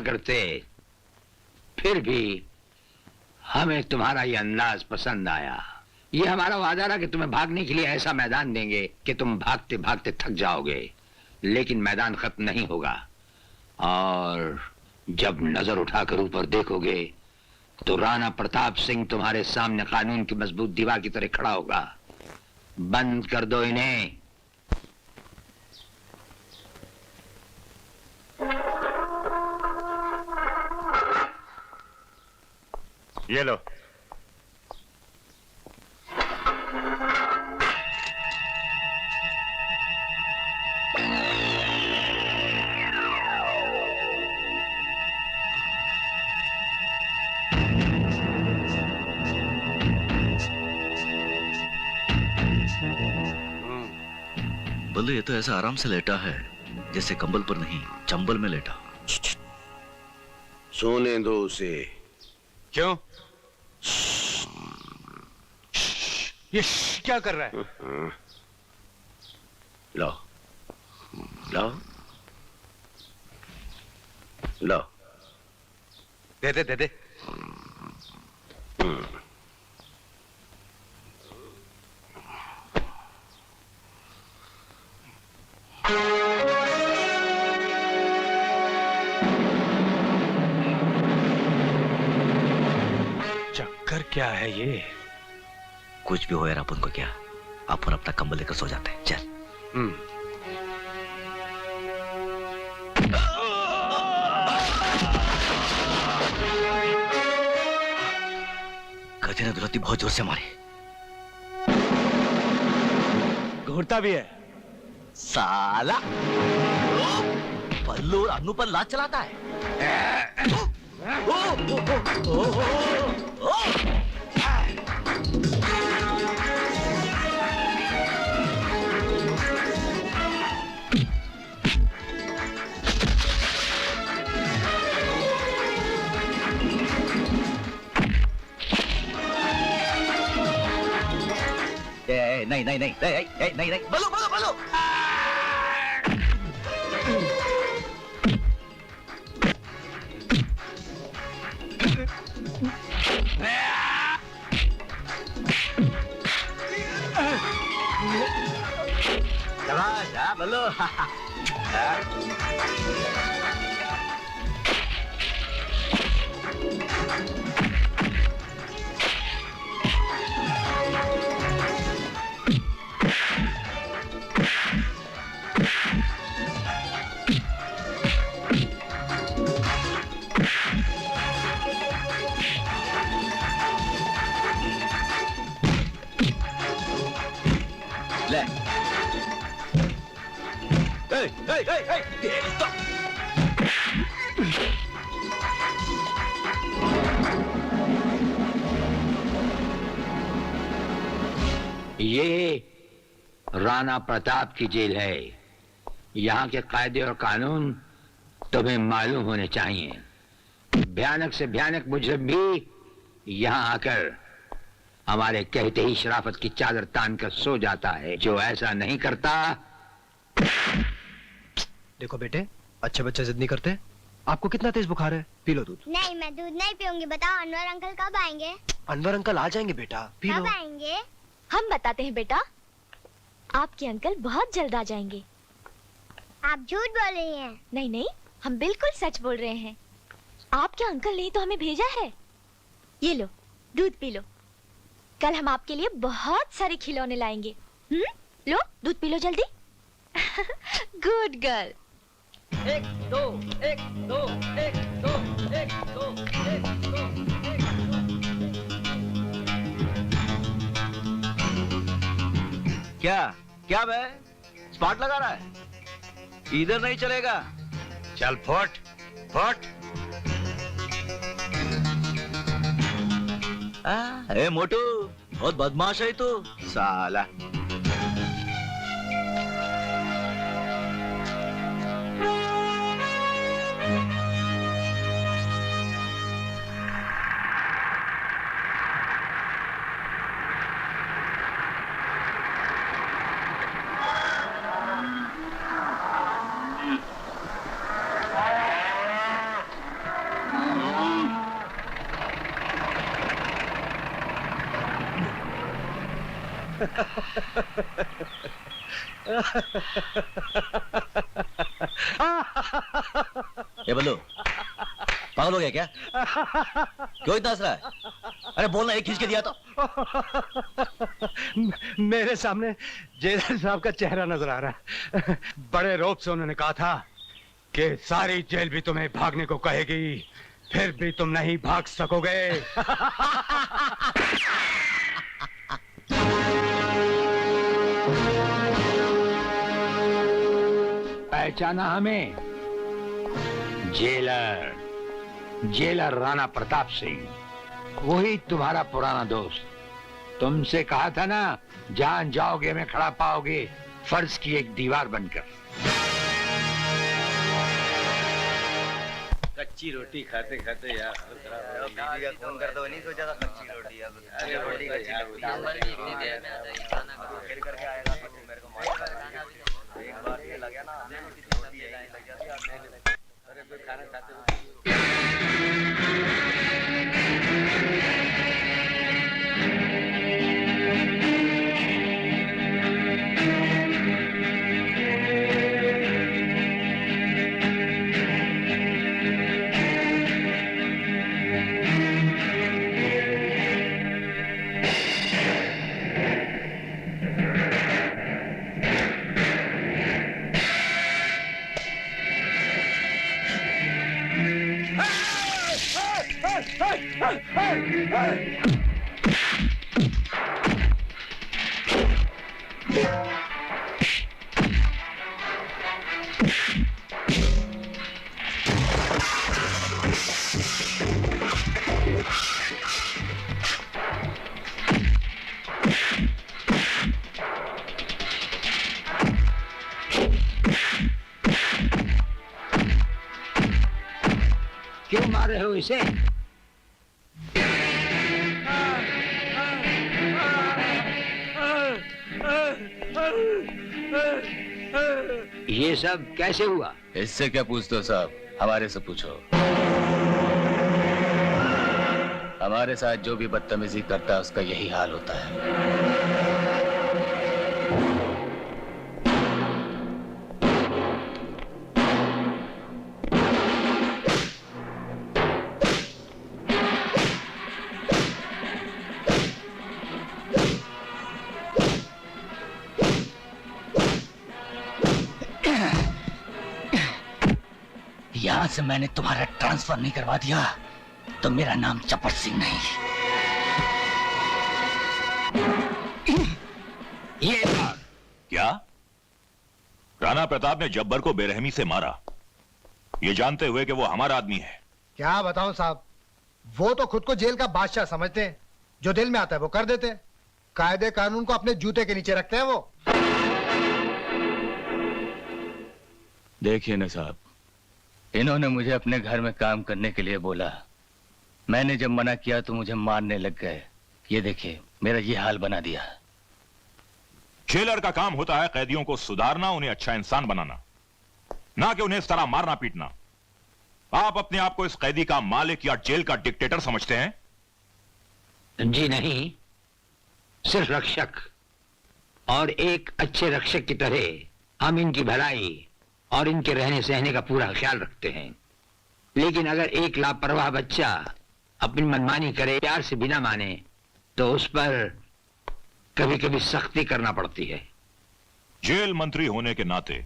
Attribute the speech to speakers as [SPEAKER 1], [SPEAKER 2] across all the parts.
[SPEAKER 1] करते, फिर भी हमें तुम्हारा ये अंदाज पसंद आया। ये हमारा वादा रहा कि तुम्हें भागने के लिए ऐसा मैदान देंगे कि तुम भागते भागते थक जाओगे, लेकिन मैदान खत्म नहीं होगा। और जब नजर उठाकर ऊपर देखोगे तो राणा प्रताप सिंह तुम्हारे सामने कानून की मजबूत दीवार की तरह खड़ा होगा। बंद कर दो इन्हें।
[SPEAKER 2] ये लो।
[SPEAKER 3] बल्लू, ये तो ऐसा आराम से लेटा है जैसे कंबल पर नहीं चंबल में लेटा।
[SPEAKER 4] सोने दो उसे।
[SPEAKER 2] क्यों? ये क्या कर रहा है?
[SPEAKER 4] लो लो लो।
[SPEAKER 2] दे दे दे दे। चक्कर क्या है ये?
[SPEAKER 3] कुछ भी हो यार, अपन को क्या, अपन अपना कंबल लेकर सो जाते हैं। चल। गधे ने दुलत्ती बहुत जोर से मारी।
[SPEAKER 2] घूरता भी है
[SPEAKER 3] साला। बल्लू और अन्नू पर लात चलाता है। नहीं नहीं नहीं नहीं नहीं नहीं, बल्लू बल्लू बल्लू। शाबाश बल्लू।
[SPEAKER 1] ये राणा प्रताप की जेल है। यहाँ के कायदे और कानून तुम्हें मालूम होने चाहिए। भयानक से भयानक मुजरिम भी यहाँ आकर हमारे कहते ही शराफत की चादर तान कर सो जाता है। जो ऐसा नहीं करता।
[SPEAKER 5] देखो बेटे, अच्छे बच्चे जिद नहीं करते। आपको कितना तेज बुखार है? पी लो दूध।
[SPEAKER 6] नहीं, मैं दूध नहीं पीऊंगी। बताओ अनवर अंकल कब आएंगे?
[SPEAKER 5] अनवर अंकल आ जाएंगे बेटा, पी लो।
[SPEAKER 6] कब आएंगे?
[SPEAKER 7] हम बताते हैं बेटा, आपके अंकल बहुत जल्द आ जाएंगे।
[SPEAKER 6] आप झूठ बोल रही हैं।
[SPEAKER 7] नहीं नहीं, हम बिल्कुल सच बोल रहे हैं। आपके अंकल ने तो हमें भेजा है। ये लो दूध पी लो। कल हम आपके लिए बहुत सारे खिलौने लाएंगे। लो दूध पी लो जल्दी। Good girl.
[SPEAKER 3] 1 2 1 2 1 2 1 2 1 2 क्या क्या बे, स्पॉट लगा रहा है? इधर नहीं चलेगा।
[SPEAKER 2] चल फुट फुट।
[SPEAKER 3] ए मोटू, बहुत बदमाश है तू साला। ये बल्लू पागल हो गया क्या? क्यों इतना हंस रहा है? अरे बोलना, एक खींच के दिया तो।
[SPEAKER 2] मेरे सामने जेलर साहब का चेहरा नजर आ रहा है। बड़े रोब से उन्होंने कहा था कि सारी जेल भी तुम्हें भागने को कहेगी, फिर भी तुम नहीं भाग सकोगे।
[SPEAKER 1] पहचाना हमें? जेलर, जेलर राणा प्रताप सिंह, वही तुम्हारा पुराना दोस्त। तुमसे कहा था ना, जान जाओगे में खड़ा पाओगे फर्ज की एक दीवार बनकर।
[SPEAKER 3] कच्ची रोटी खाते खाते यार फोन कर दो, नहीं सोचा था कच्ची रोटी रोटी करके आएगा तो मेरे को एक बार ये लगा ना, रोटी यही लग जाती है। अरे कोई खाना खाते
[SPEAKER 1] क्यों मार रहे हो इसे? ये सब कैसे हुआ?
[SPEAKER 3] इससे क्या पूछते हो साहब, हमारे से पूछो। हमारे साथ जो भी बदतमीजी करता है उसका यही हाल होता है। यहां से मैंने तुम्हारा ट्रांसफर नहीं करवा दिया तो मेरा नाम चपर सिंह नहीं।
[SPEAKER 1] ये
[SPEAKER 8] क्या? राणा प्रताप ने जब्बर को बेरहमी से मारा, ये जानते हुए कि वो हमारा आदमी है।
[SPEAKER 9] क्या बताऊं साहब, वो तो खुद को जेल का बादशाह समझते हैं, जो दिल में आता है वो कर देते हैं, कायदे कानून को अपने जूते के नीचे रखते हैं वो।
[SPEAKER 3] देखिए ना साहब, इन्होंने मुझे अपने घर में काम करने के लिए बोला, मैंने जब मना किया तो मुझे मारने लग गए। ये देखिए मेरा ये हाल बना दिया।
[SPEAKER 8] जेलर का काम होता है कैदियों को सुधारना, उन्हें अच्छा इंसान बनाना, ना कि उन्हें इस तरह मारना पीटना। आप अपने आप को इस कैदी का मालिक या जेल का डिक्टेटर समझते हैं?
[SPEAKER 1] जी नहीं, सिर्फ रक्षक। और एक अच्छे रक्षक की तरह हम इनकी भलाई और इनके रहने सहने का पूरा ख्याल रखते हैं। लेकिन अगर एक लापरवाह बच्चा अपनी मनमानी करे, प्यार से बिना माने, तो उस पर कभी कभी सख्ती करना पड़ती है।
[SPEAKER 8] जेल मंत्री होने के नाते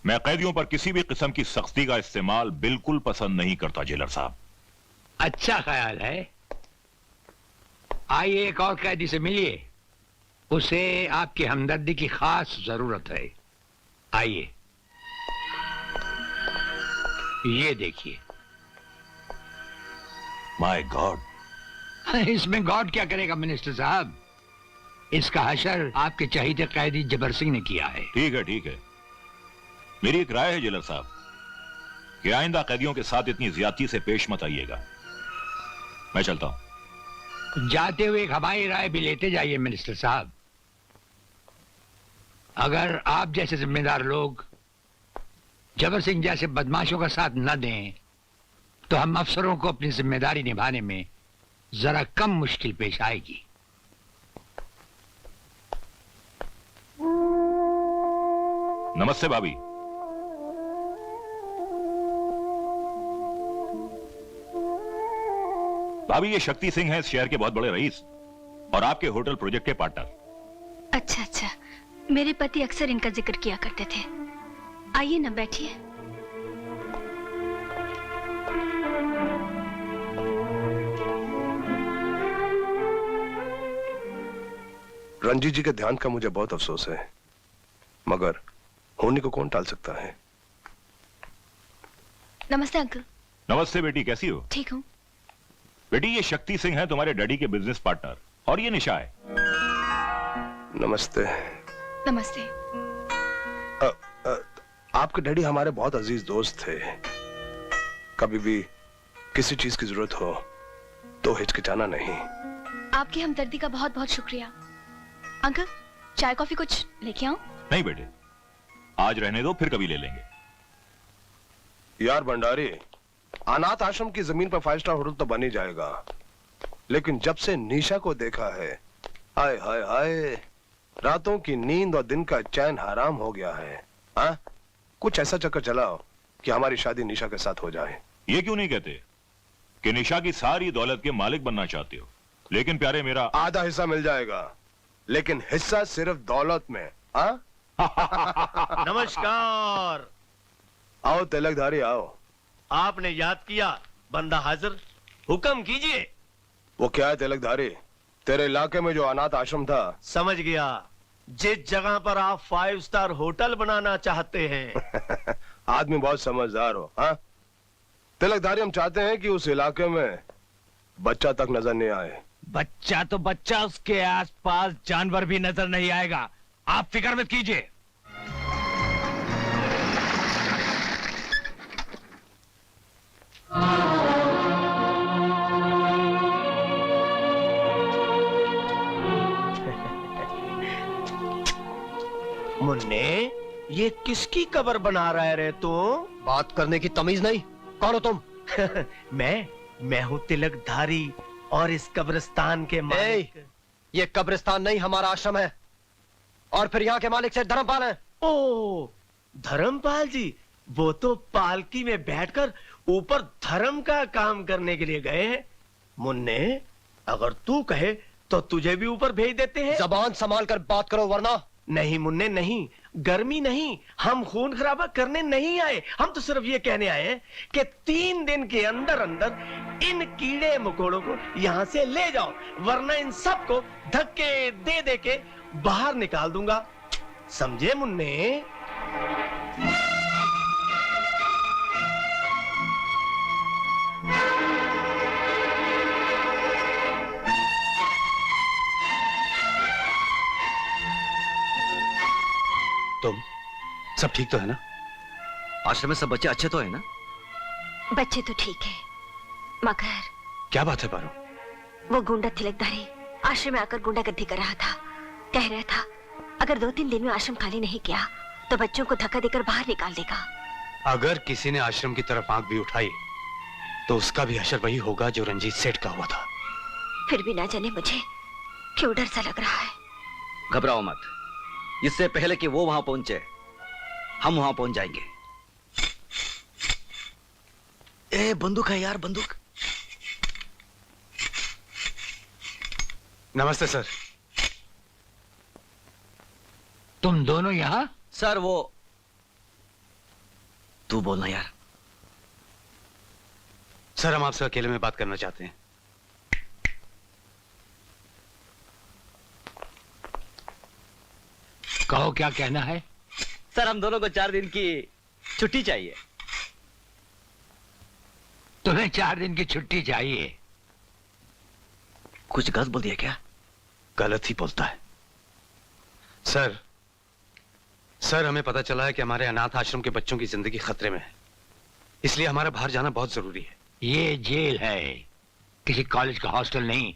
[SPEAKER 8] मैं कैदियों पर किसी भी किस्म की सख्ती का इस्तेमाल बिल्कुल पसंद नहीं करता जेलर साहब।
[SPEAKER 1] अच्छा ख्याल है। आइए एक और कैदी से मिलिए, उसे आपकी हमदर्दी की खास जरूरत है। आइए, ये देखिए।
[SPEAKER 8] माय गॉड,
[SPEAKER 1] इसमें गॉड क्या करेगा मिनिस्टर साहब? इसका हशर आपके चहीते कैदी जबर सिंह ने किया है।
[SPEAKER 8] ठीक है ठीक है, मेरी एक राय है जेलर साहब कि आइंदा कैदियों के साथ इतनी ज्यादती से पेश मत आइएगा। मैं चलता हूं।
[SPEAKER 1] जाते हुए एक हमारी राय भी लेते जाइए मिनिस्टर साहब। अगर आप जैसे जिम्मेदार लोग जबर सिंह जैसे बदमाशों का साथ न दें तो हम अफसरों को अपनी जिम्मेदारी निभाने में जरा कम मुश्किल पेश आएगी।
[SPEAKER 8] नमस्ते भाभी। भाभी ये शक्ति सिंह है इस शहर के बहुत बड़े रईस और आपके होटल प्रोजेक्ट के पार्टनर।
[SPEAKER 10] अच्छा अच्छा, मेरे पति अक्सर इनका जिक्र किया करते थे। आइए ना, बैठिए।
[SPEAKER 11] रंजीत जी के ध्यान का मुझे बहुत अफसोस है, मगर होने को कौन टाल सकता है।
[SPEAKER 10] नमस्ते अंकल।
[SPEAKER 8] नमस्ते बेटी, कैसी हो?
[SPEAKER 10] ठीक हूँ।
[SPEAKER 8] बेटी ये शक्ति सिंह है तुम्हारे डैडी के बिजनेस पार्टनर और ये निशा है।
[SPEAKER 11] नमस्ते।
[SPEAKER 10] नमस्ते।
[SPEAKER 11] आपके डैडी हमारे बहुत अजीज दोस्त थे। कभी भी किसी चीज की जरूरत हो तो हिचकिचाना नहीं।
[SPEAKER 10] आपकी हमदर्दी का बहुत बहुत शुक्रिया। अंकल, चाय कॉफी कुछ लेके आऊं?
[SPEAKER 8] नहीं बेटे, आज रहने दो, फिर कभी ले लेंगे।
[SPEAKER 11] यार भंडारी, अनाथ आश्रम की जमीन पर 5 स्टार होटल तो बन ही जाएगा, लेकिन जब से निशा को देखा है, हाय हाय हाय, रातों की नींद और दिन का चैन हराम हो गया है। हाँ, कुछ ऐसा चक्कर चलाओ कि हमारी शादी निशा के साथ हो जाए।
[SPEAKER 8] ये क्यों नहीं कहते कि निशा की सारी दौलत के मालिक बनना चाहते हो, लेकिन प्यारे मेरा
[SPEAKER 11] आधा हिस्सा मिल जाएगा, लेकिन हिस्सा सिर्फ दौलत में। हाँ?
[SPEAKER 12] नमस्कार।
[SPEAKER 11] आओ तिलकधारी आओ।
[SPEAKER 12] आपने याद किया, बंदा हाजिर, हुक्म कीजिए।
[SPEAKER 11] वो क्या है तिलकधारी, तेरे इलाके में जो अनाथ आश्रम था?
[SPEAKER 12] समझ गया, जिस जगह पर आप 5 स्टार होटल बनाना चाहते हैं।
[SPEAKER 11] आदमी बहुत समझदार हो। हाँ तिलकधारी, हम चाहते हैं कि उस इलाके में बच्चा तक नजर नहीं आए।
[SPEAKER 2] बच्चा तो बच्चा, उसके आसपास जानवर भी नजर नहीं आएगा, आप फिक्र मत कीजिए।
[SPEAKER 12] मुन्ने, ये किसकी कब्र बना रहा है रे तू?
[SPEAKER 5] बात करने की तमीज नहीं, कौन हो तुम?
[SPEAKER 12] मैं हूँ तिलकधारी और इस कब्रिस्तान के मालिक।
[SPEAKER 5] ये कब्रिस्तान नहीं, हमारा आश्रम है। और फिर यहाँ के मालिक से धर्मपाल हैं।
[SPEAKER 12] ओ, धर्मपाल जी, वो तो पालकी में बैठकर ऊपर धर्म का काम करने के लिए गए हैं। मुन्ने, अगर तू कहे तो तुझे भी ऊपर भेज देते हैं।
[SPEAKER 5] जबान संभाल कर बात करो, वरना।
[SPEAKER 12] नहीं मुन्ने नहीं, गर्मी नहीं, हम खून खराबा करने नहीं आए। हम तो सिर्फ ये कहने आए हैं कि 3 दिन के अंदर अंदर इन कीड़े मकोड़ों को यहाँ से ले जाओ, वरना इन सबको धक्के दे दे के बाहर निकाल दूंगा। समझे मुन्ने?
[SPEAKER 2] तुम सब ठीक तो है ना?
[SPEAKER 5] आश्रम में सब बच्चे अच्छे तो है ना?
[SPEAKER 7] बच्चे तो ठीक है, मगर
[SPEAKER 2] क्या बात है पारो?
[SPEAKER 7] वो गुंडा तिलकधारी आश्रम में आकर गुंडागर्दी कर रहा था। कह रहा था अगर 2-3 दिन में आश्रम खाली नहीं किया तो बच्चों को धक्का देकर बाहर निकाल देगा।
[SPEAKER 2] अगर किसी ने आश्रम की तरफ आंख भी उठाई तो उसका भी हशर वही होगा जो रंजीत सेठ का हुआ था।
[SPEAKER 7] फिर भी ना जाने मुझे क्यों डर सा लग रहा है।
[SPEAKER 5] घबराओ मत, इससे पहले कि वो वहां पहुंचे हम वहां पहुंच जाएंगे। ए, बंदूक है यार, बंदूक।
[SPEAKER 2] नमस्ते सर।
[SPEAKER 1] तुम दोनों यहाँ?
[SPEAKER 5] सर वो तू बोलना यार।
[SPEAKER 2] सर हम आपसे अकेले में बात करना चाहते हैं।
[SPEAKER 1] कहो क्या कहना है?
[SPEAKER 5] सर हम दोनों को 4 दिन की छुट्टी चाहिए।
[SPEAKER 1] तुम्हें 4 दिन की छुट्टी चाहिए?
[SPEAKER 5] कुछ गलत बोल दिया क्या?
[SPEAKER 2] गलत ही बोलता है। सर हमें पता चला है कि हमारे अनाथ आश्रम के बच्चों की जिंदगी खतरे में है, इसलिए हमारा बाहर जाना बहुत जरूरी है।
[SPEAKER 1] ये जेल है, किसी कॉलेज का हॉस्टल नहीं।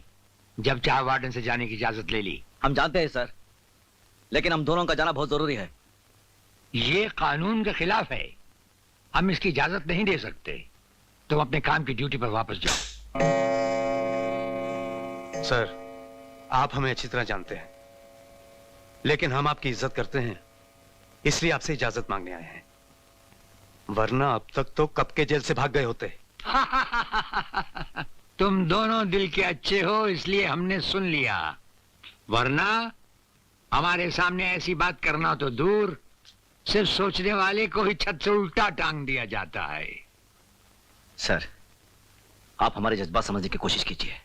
[SPEAKER 1] जब चाहे वार्डन से जाने की इजाजत ले ली।
[SPEAKER 5] हम जानते हैं सर, लेकिन हम दोनों का जाना बहुत जरूरी है।
[SPEAKER 1] ये कानून के खिलाफ है, हम इसकी इजाजत नहीं दे सकते। तुम अपने काम की ड्यूटी पर वापस जाओ।
[SPEAKER 2] सर आप हमें अच्छी तरह जानते हैं, लेकिन हम आपकी इज्जत करते हैं इसलिए आपसे इजाजत मांगने आए हैं, वरना अब तक तो कब के जेल से भाग गए होते।
[SPEAKER 1] तुम दोनों दिल के अच्छे हो इसलिए हमने सुन लिया, वरना हमारे सामने ऐसी बात करना तो दूर, सिर्फ सोचने वाले को ही छत से उल्टा टांग दिया जाता है।
[SPEAKER 5] सर, आप हमारे जज्बात समझने की कोशिश कीजिए।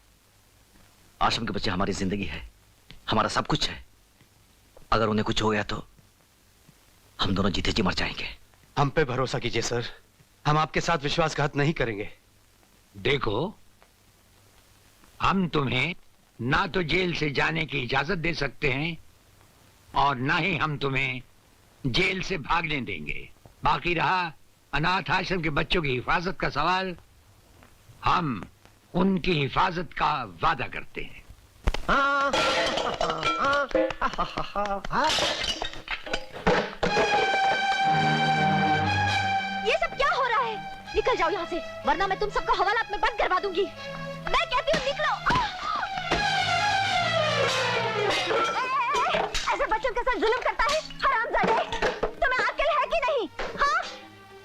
[SPEAKER 5] आश्रम के बच्चे हमारी जिंदगी है, हमारा सब कुछ है। अगर उन्हें कुछ हो गया तो हम दोनों जीते जी मर जाएंगे।
[SPEAKER 2] हम पे भरोसा कीजिए सर, हम आपके साथ विश्वासघात नहीं करेंगे।
[SPEAKER 1] देखो, हम तुम्हें ना तो जेल से जाने की इजाजत दे सकते हैं और ना ही हम तुम्हें जेल से भागने देंगे। बाकी रहा अनाथ आश्रम के बच्चों की हिफाजत का सवाल, हम उनकी हिफाजत का वादा करते हैं।
[SPEAKER 7] ये सब क्या हो रहा है? निकल जाओ यहाँ से, वरना मैं तुम सबको हवालात में बंद करवा दूंगी। मैं कहती हूँ निकलो। ऐसे बच्चों के साथ जुल्म करता है हरामजादे। तुम्हें अक्ल है कि नहीं? हाँ,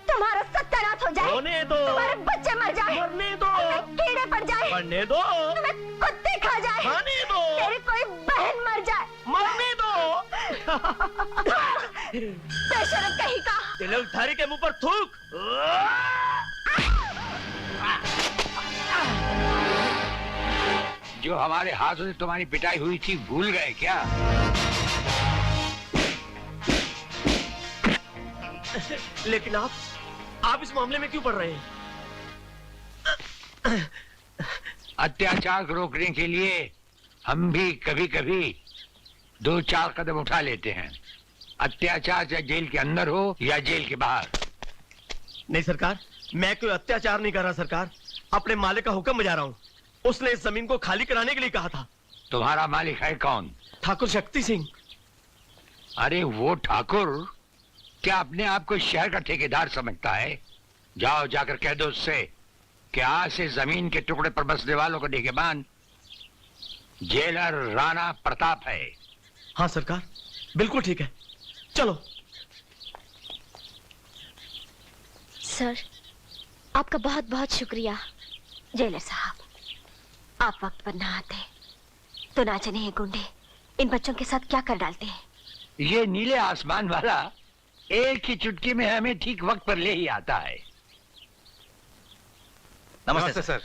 [SPEAKER 7] तुम्हारा सत्यानाश हो जाए,
[SPEAKER 12] होने दो,
[SPEAKER 7] तुम्हारे बच्चे मर जाए,
[SPEAKER 12] मरने दो,
[SPEAKER 7] कीड़े पड़ जाए,
[SPEAKER 12] मरने दो,
[SPEAKER 7] तुम्हें कुत्ते खा जाए,
[SPEAKER 12] खाने दो,
[SPEAKER 7] तेरी कोई बहन मर जाए,
[SPEAKER 12] मरने दो।
[SPEAKER 7] बेशरम कहीं का।
[SPEAKER 12] तिलकधारी के मुंह पर थूक।
[SPEAKER 1] जो हमारे हाथों से तुम्हारी पिटाई हुई थी भूल गए क्या?
[SPEAKER 12] लेकिन आप इस मामले में क्यों पड़ रहे हैं?
[SPEAKER 1] अत्याचार को रोकने के लिए हम भी कभी कभी 2-4 कदम उठा लेते हैं। अत्याचार चाहे जेल के अंदर हो या जेल के बाहर।
[SPEAKER 12] नहीं सरकार, मैं कोई अत्याचार नहीं कर रहा सरकार, अपने मालिक का हुक्म बजा रहा हूँ। उसने इस जमीन को खाली कराने के लिए कहा था।
[SPEAKER 1] तुम्हारा मालिक है कौन?
[SPEAKER 12] ठाकुर शक्ति सिंह।
[SPEAKER 1] अरे वो ठाकुर क्या अपने आप को शहर का ठेकेदार समझता है? जाओ जाकर कह दो उससे कि आज से जमीन के टुकड़े पर बसने वालों को निगहबान जेलर राणा प्रताप है।
[SPEAKER 12] हाँ सरकार, बिल्कुल ठीक है, चलो।
[SPEAKER 7] सर, आपका बहुत बहुत शुक्रिया। जेलर साहब, आप वक्त पर ना आते तो ना जाने ये गुंडे इन बच्चों के साथ क्या कर डालते हैं।
[SPEAKER 1] ये नीले आसमान वाला एक ही चुटकी में हमें ठीक वक्त पर ले ही आता है।
[SPEAKER 5] नमस्ते सर।